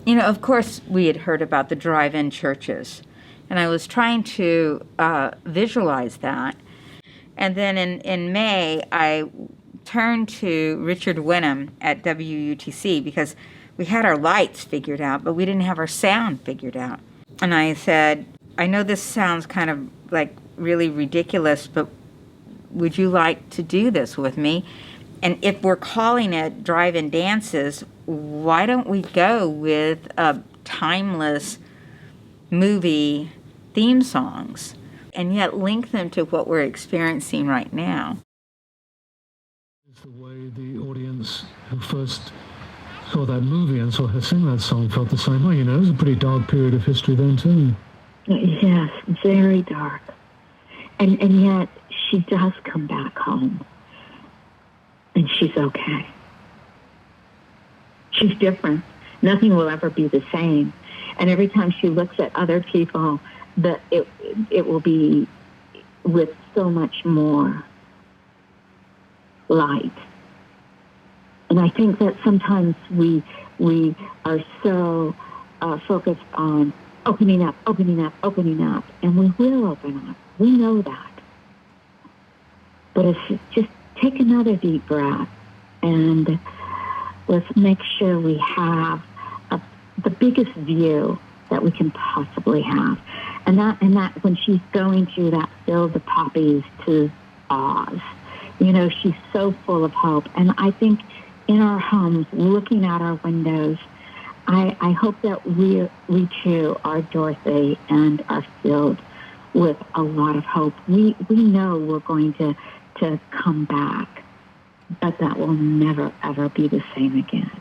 Of course, we had heard about the drive-in churches, and I was trying to visualize that. And then in May, I turned to Richard Wenham at WUTC because we had our lights figured out, but we didn't have our sound figured out. And I said, I know this sounds kind of like really ridiculous, but would you like to do this with me? And if we're calling it drive-in dances, why don't we go with timeless movie theme songs and yet link them to what we're experiencing right now? It's the way the audience who first saw that movie and saw her sing that song felt the same way. It was a pretty dark period of history then too. Yes, very dark. And yet she does come back home. And she's okay. She's different. Nothing will ever be the same. And every time she looks at other people, it will be with so much more light. And I think that sometimes we are so focused on opening up, and we will open up. We know that. But it's just take another deep breath, and let's make sure we have the biggest view that we can possibly have. And that when she's going through that field of poppies to Oz, she's so full of hope. And I think in our homes, looking out our windows, I hope that we too are Dorothy and are filled with a lot of hope. We know we're going to come back, but that will never, ever be the same again.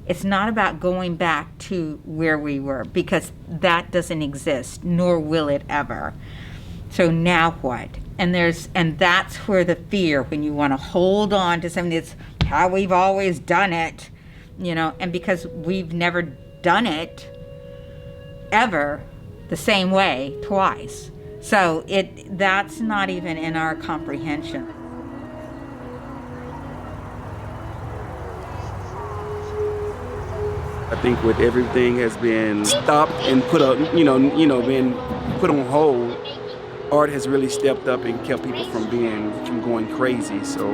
It's not about going back to where we were, because that doesn't exist, nor will it ever. So now what? And that's where the fear, when you want to hold on to something that's how we've always done it, and because we've never done it ever the same way twice. So that's not even in our comprehension. I think with everything has been stopped and been put on hold, art has really stepped up and kept people from going crazy. So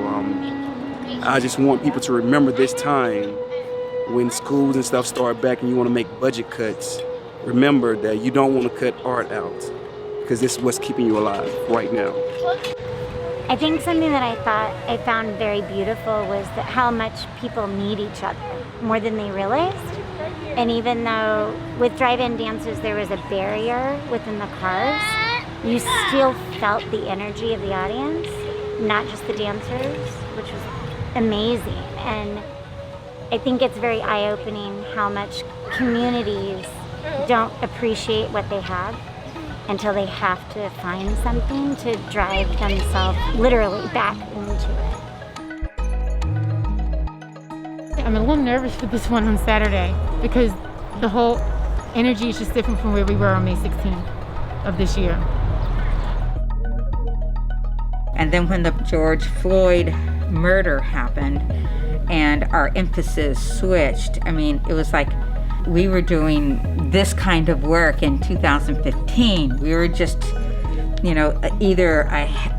I just want people to remember this time when schools and stuff start back and you want to make budget cuts. Remember that you don't want to cut art out, because this is what's keeping you alive right now. I think something that I found very beautiful was that how much people need each other more than they realized. And even though with drive-in dancers there was a barrier within the cars, you still felt the energy of the audience, not just the dancers, which was amazing. And I think it's very eye-opening how much communities don't appreciate what they have until they have to find something to drive themselves literally back into it. I'm a little nervous for this one on Saturday because the whole energy is just different from where we were on May 16th of this year. And then when the George Floyd murder happened and our emphasis switched, it was like we were doing this kind of work in 2015. We were just, either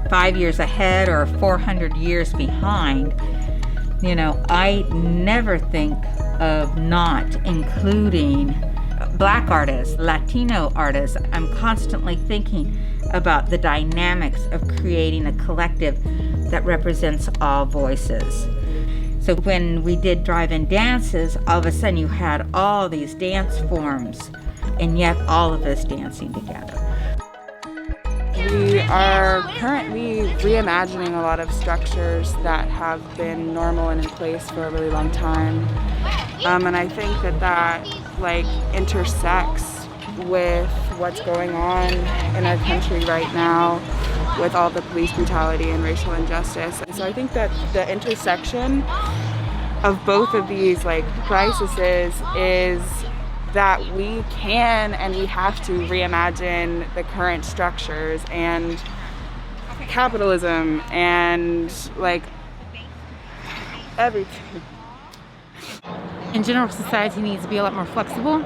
5 years ahead or 400 years behind. I never think of not including Black artists, Latino artists. I'm constantly thinking about the dynamics of creating a collective that represents all voices. So when we did drive-in dances, all of a sudden you had all these dance forms, and yet all of us dancing together. We are currently reimagining a lot of structures that have been normal and in place for a really long time. And I think that intersects with what's going on in our country right now with all the police brutality and racial injustice. And so I think that the intersection of both of these crises is that we can and we have to reimagine the current structures and capitalism and everything. in general, society needs to be a lot more flexible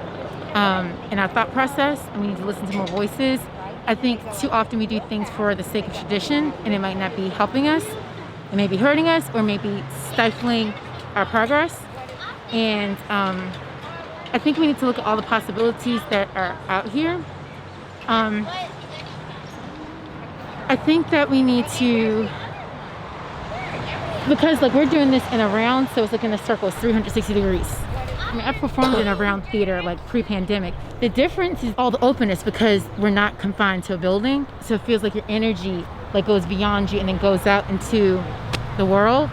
in our thought process, and we need to listen to more voices. I think too often we do things for the sake of tradition, and it might not be helping us. It may be hurting us, or maybe stifling our progress. And I think we need to look at all the possibilities that are out here. I think that we need to, because like we're doing this in a round, so it's like in a circle, it's 360 degrees. I mean, I performed in a round theater like pre-pandemic. The difference is all the openness, because we're not confined to a building. So it feels like your energy like goes beyond you and then goes out into the world.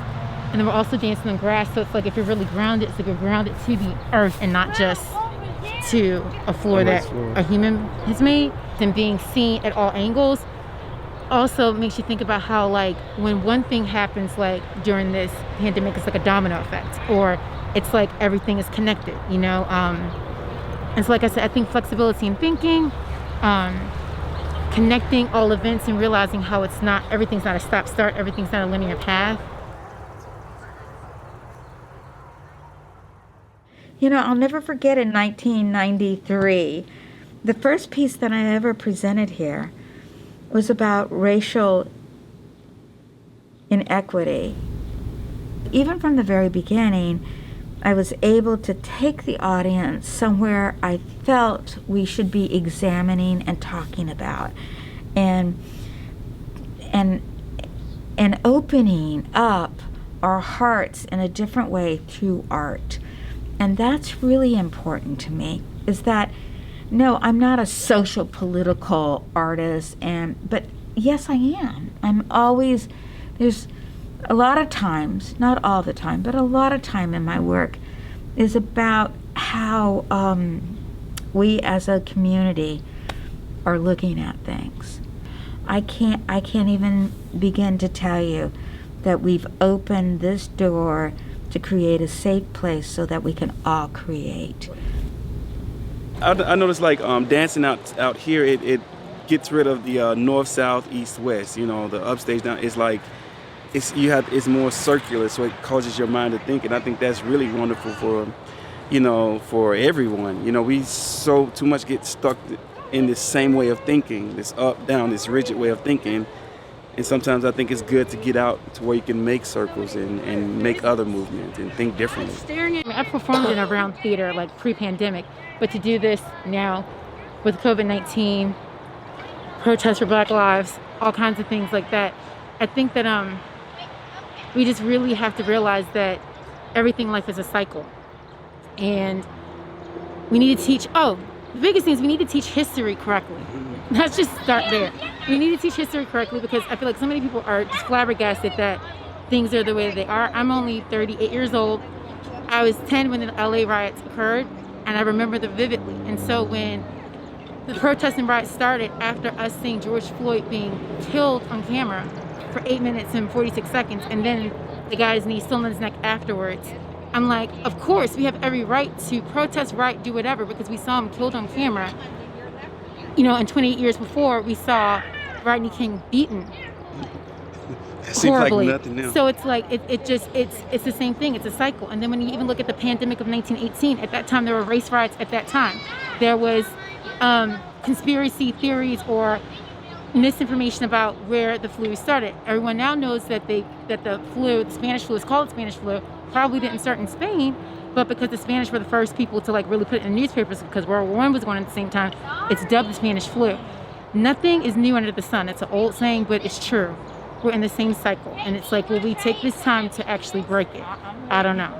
And then we're also dancing on grass. So it's like if you're really grounded, it's like you're grounded to the earth and not just to a floor that a human has made. And being seen at all angles also makes you think about how like when one thing happens like during this pandemic, it's like a domino effect, or it's like everything is connected, you know? And so like I said, I think flexibility in thinking, connecting all events and realizing how it's not, everything's not a stop-start, everything's not a linear path. You know, I'll never forget in 1993, the first piece that I ever presented here was about racial inequity. Even from the very beginning, I was able to take the audience somewhere I felt we should be examining and talking about, and opening up our hearts in a different way through art. And that's really important to me, is that, no, I'm not a social political artist, but yes, I am. I'm always, there's a lot of times, not all the time, but a lot of time in my work is about how we as a community are looking at things. I can't even begin to tell you that we've opened this door to create a safe place so that we can all create. I noticed like dancing out here, it gets rid of the north, south, east, west. You know, the upstage down. It's like it's more circular, so it causes your mind to think, and I think that's really wonderful for everyone. You know, we so too much get stuck in this same way of thinking, this up down, this rigid way of thinking. And sometimes I think it's good to get out to where you can make circles and make other movements and think differently. I performed in a round theater like pre-pandemic, but to do this now with COVID-19, protests for Black Lives, all kinds of things like that, I think that we just really have to realize that everything in life is a cycle. And we need to teach, the biggest thing is we need to teach history correctly. Let's just start there. We need to teach history correctly, because I feel like so many people are just flabbergasted that things are the way they are. I'm only 38 years old. I was 10 when the LA riots occurred, and I remember them vividly. And so when the protests and riots started, after us seeing George Floyd being killed on camera for 8 minutes and 46 seconds, and then the guy's knee still in his neck afterwards, I'm like, of course, we have every right to protest, riot, do whatever, because we saw him killed on camera. You know, and 28 years before, we saw Rodney King beaten horribly. Like nothing now. So it's like, it's the same thing. It's a cycle. And then when you even look at the pandemic of 1918, at that time, there were race riots at that time. There was conspiracy theories or misinformation about where the flu started. Everyone now knows that the Spanish flu is called Spanish flu, probably didn't start in Spain, but because the Spanish were the first people to like really put it in the newspapers, because World War I was going on at the same time, it's dubbed the Spanish flu. Nothing is new under the sun. It's an old saying, but it's true. We're in the same cycle. And it's like, will we take this time to actually break it? I don't know.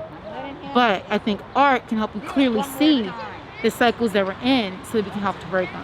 But I think art can help you clearly see the cycles that we're in so that we can help to break them.